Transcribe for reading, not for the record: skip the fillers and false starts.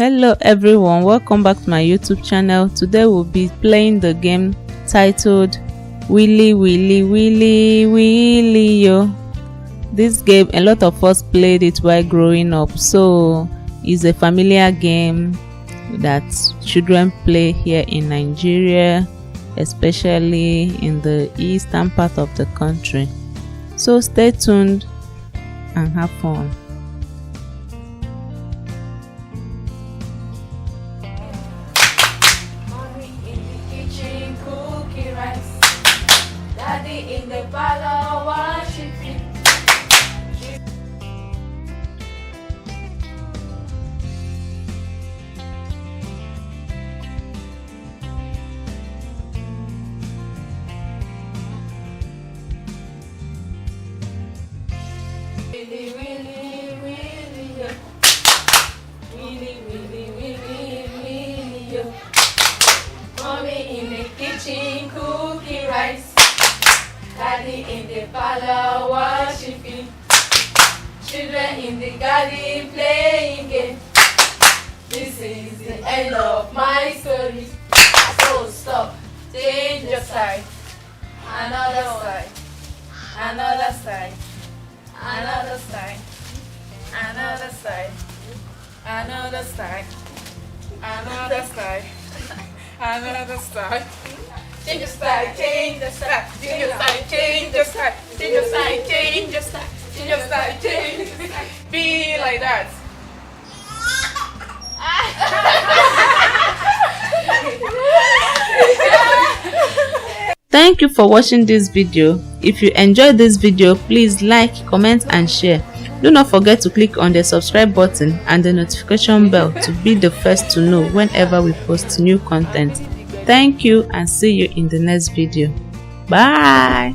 Hello everyone, welcome back to my YouTube channel. Today we'll be playing the game titled Willi Willi Willi Willi Yo. This game, a lot of us played it while growing up, so it's a familiar game that children play here in Nigeria, especially in the eastern part of the country. So stay tuned and have fun. Daddy in the parlor worshiping. Willi Willi Willi yo. Willi Willi Willi Willi yo. Mommy in the kitchen cooking rice. Daddy in the parlor worshiping. Children in the garden playing game. This is the end of my story. So stop, change your side. Another side. Another side. Another side. Another side. Another side. Another side. Another side. Change your side, change your side, change your side, change your side, change your side, change your side, change your side, change your side. Be like that. Thank you for watching this video. If you enjoyed this video, please like, comment and share. Do not forget to click on the subscribe button and the notification bell to be the first to know whenever we post new content. Thank you and see you in the next video. Bye.